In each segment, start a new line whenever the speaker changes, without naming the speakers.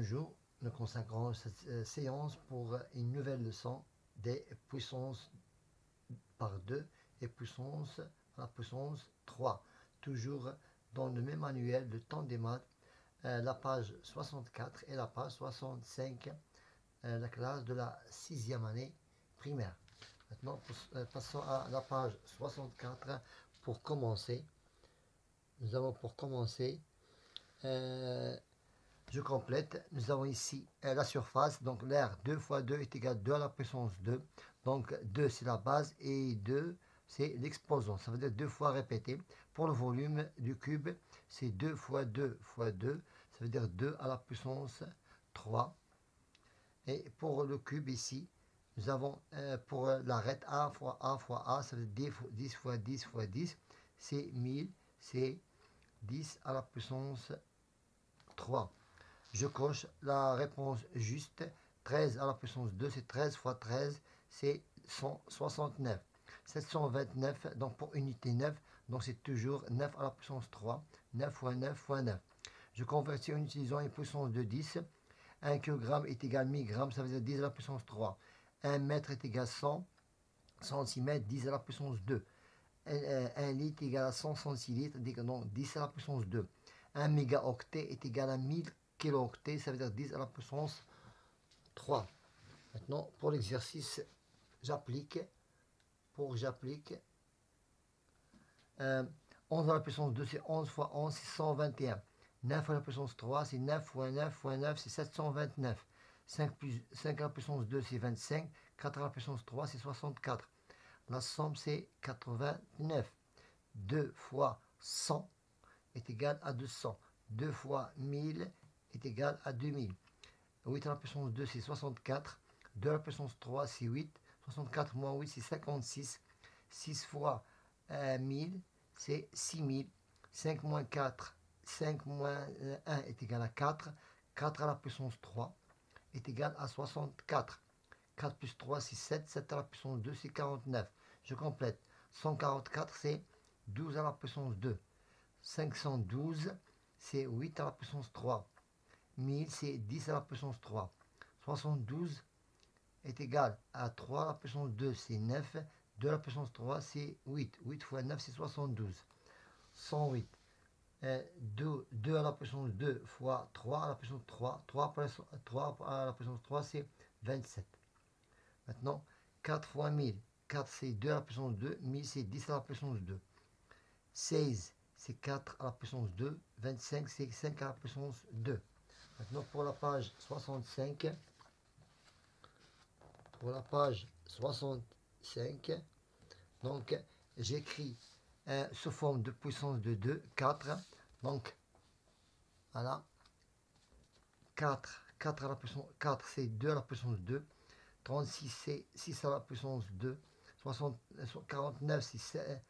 Bonjour, nous consacrons cette séance pour une nouvelle leçon des puissances par 2 et puissance à la puissance 3. Toujours dans le même manuel de temps des maths, la page 64 et la page 65, la classe de la 6e année primaire. Maintenant, passons à la page 64 pour commencer. Nous avons pour commencer... je complète, nous avons ici la surface, donc l'air 2 fois 2 est égal à 2 à la puissance 2, donc 2 c'est la base et 2 c'est l'exposant, ça veut dire 2 fois répété. Pour le volume du cube, c'est 2 fois 2 fois 2, ça veut dire 2 à la puissance 3. Et pour le cube ici, nous avons pour l'arête A fois A fois A, ça veut dire 10 fois 10 fois 10, c'est 1000, c'est 10 à la puissance 3. Je coche la réponse juste. 13 à la puissance 2, c'est 13 fois 13, c'est 169. 729, donc pour unité 9, donc c'est toujours 9 à la puissance 3. 9 fois 9 fois 9. Je convertis en utilisant une puissance de 10. 1 kg est égal à 1000 grammes, ça veut dire 10 à la puissance 3. 1 mètre est égal à 100 cm, 10 à la puissance 2. 1 litre est égal à 100 centilitres, donc 10 à la puissance 2. 1 mégaoctet est égal à 1000 kilooctets, ça veut dire 10 à la puissance 3. Maintenant, pour l'exercice, j'applique. 11 à la puissance 2, c'est 11 fois 11, c'est 121. 9 à la puissance 3, c'est 9 fois 9 fois 9, c'est 729. 5 à la puissance 2, c'est 25. 4 à la puissance 3, c'est 64. La somme, c'est 89. 2 fois 100 est égal à 200. 2 fois 1000 est égal à 2000. 8 à la puissance 2, c'est 64. 2 à la puissance 3, c'est 8. 64 moins 8, c'est 56. 6 fois 1000, c'est 6000. 5 moins 4, 5 moins 1 est égal à 4. 4 à la puissance 3 est égal à 64. 4 plus 3, c'est 7. 7 à la puissance 2, c'est 49. Je complète. 144, c'est 12 à la puissance 2. 512, c'est 8 à la puissance 3. 1000, c'est 10 à la puissance 3. 72 est égal à 3 à la puissance 2, c'est 9. 2 à la puissance 3, c'est 8. 8 fois 9, c'est 72. 108. 2 à la puissance 2 fois 3 à la puissance 3. 3 à la puissance 3, c'est 27. Maintenant, 4 fois 1000. 4, c'est 2 à la puissance 2. 1000, c'est 10 à la puissance 2. 16, c'est 4 à la puissance 2. 25, c'est 5 à la puissance 2. Maintenant, pour la page 65. Pour la page 65, donc, j'écris sous forme de puissance de 2, 4. Donc, voilà. 4 à la puissance 4, c'est 2 à la puissance 2. 36, c'est 6 à la puissance 2. 49, c'est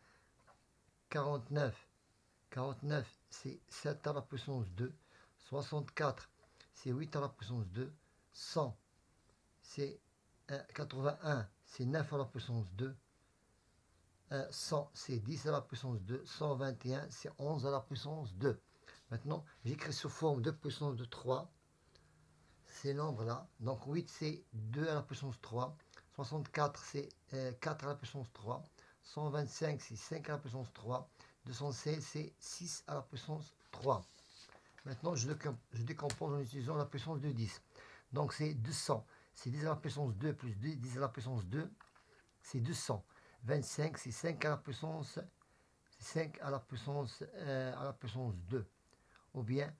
49. 49, c'est 7 à la puissance 2. 64, c'est 8 à la puissance 2. 100, c'est 81, c'est 9 à la puissance 2. 100, c'est 10 à la puissance 2. 121, c'est 11 à la puissance 2. Maintenant, j'écris sous forme de puissance de 3 ces nombres-là. Donc 8, c'est 2 à la puissance 3. 64, c'est 4 à la puissance 3. 125, c'est 5 à la puissance 3. 216, c'est 6 à la puissance 3. Maintenant, je décompose en utilisant la puissance de 10. Donc c'est 200. C'est 10 à la puissance 2 plus 2, 10 à la puissance 2, c'est 200. 25, c'est 5 à la puissance, 5 à la puissance 2. Ou bien,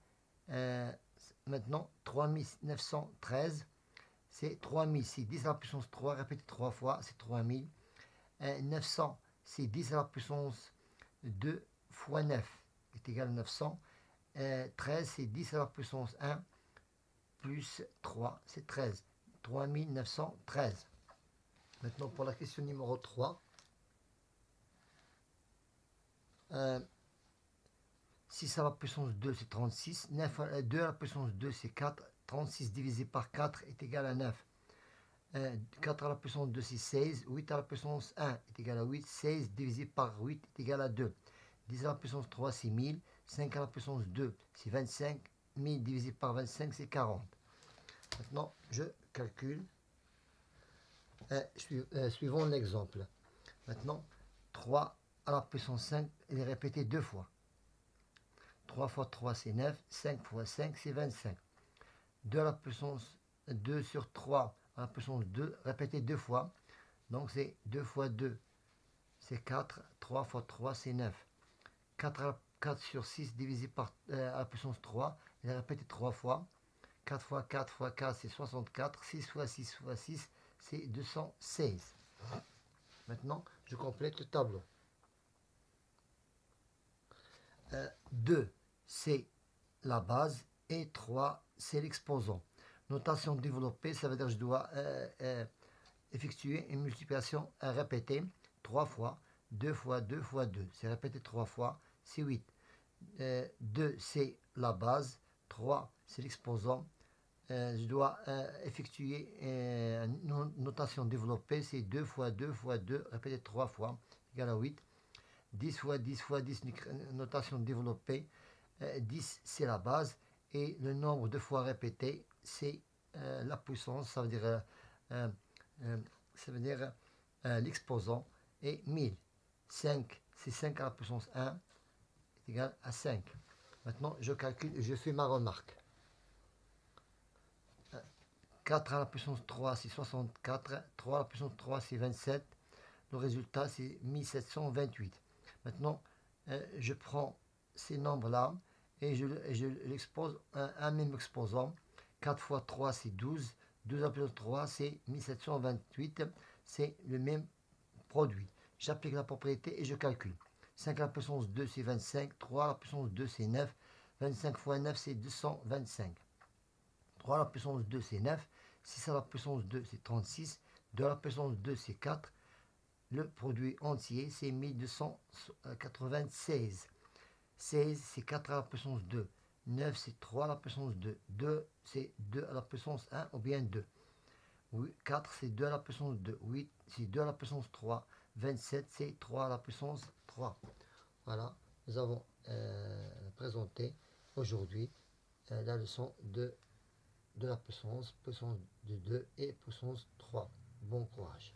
maintenant, 3913, c'est 3000, c'est 10 à la puissance 3, répétez 3 fois, c'est 3000. 900, c'est 10 à la puissance 2 fois 9, est égal à 900. 13, c'est 10 à la puissance 1, plus 3, c'est 13. 3913. Maintenant, pour la question numéro 3. 6 à la puissance 2, c'est 36. 2 à la puissance 2, c'est 4. 36 divisé par 4 est égal à 9. 4 à la puissance 2, c'est 16. 8 à la puissance 1 est égal à 8. 16 divisé par 8 est égal à 2. 10 à la puissance 3, c'est 1000. 5 à la puissance 2, c'est 25. 1000 divisé par 25, c'est 40. Maintenant, je calcule. Suivons l'exemple. Maintenant, 3 à la puissance 5, il est répété 2 fois. 3 fois 3, c'est 9. 5 fois 5, c'est 25. 2 à la puissance 2 sur 3 à la puissance 2, répété 2 fois. Donc, c'est 2 fois 2, c'est 4. 3 fois 3, c'est 9. 4 sur 6 divisé par à la puissance 3, il est répété 3 fois. 4 fois 4 fois 4, c'est 64. 6 fois 6 fois 6, c'est 216. Maintenant, je complète le tableau. 2, c'est la base et 3, c'est l'exposant. Notation développée, ça veut dire que je dois effectuer une multiplication répétée 3 fois. 2 fois 2 fois 2, c'est répété 3 fois, c'est 8. 2, c'est la base. 3, c'est l'exposant. Je dois effectuer une notation développée, c'est 2 fois 2 fois 2, répété 3 fois, égale à 8. 10 fois 10 fois 10, notation développée. 10, c'est la base. Et le nombre de fois répété, c'est la puissance, ça veut dire l'exposant. Et 1000. 5, c'est 5 à la puissance 1, est égal à 5. Maintenant, je calcule et je fais ma remarque. 4 à la puissance 3, c'est 64. 3 à la puissance 3, c'est 27. Le résultat, c'est 1728. Maintenant, je prends ces nombres-là et je l'expose un même exposant. 4 fois 3, c'est 12. 2 à la puissance 3, c'est 1728. C'est le même produit. J'applique la propriété et je calcule. 5 à la puissance 2, c'est 25. 3 à la puissance 2, c'est 9. 25 fois 9, c'est 225. 3 à la puissance 2, c'est 9. 6 à la puissance 2, c'est 36. 2 à la puissance 2, c'est 4. Le produit entier, c'est 1296. 16, c'est 4 à la puissance 2. 9, c'est 3 à la puissance 2. 2, c'est 2 à la puissance 1 ou bien 2. 4, c'est 2 à la puissance 2. 8, c'est 2 à la puissance 3. 27, c'est 3 à la puissance 3. Voilà, nous avons présenté aujourd'hui la leçon de la puissance de 2 et puissance 3. Bon courage.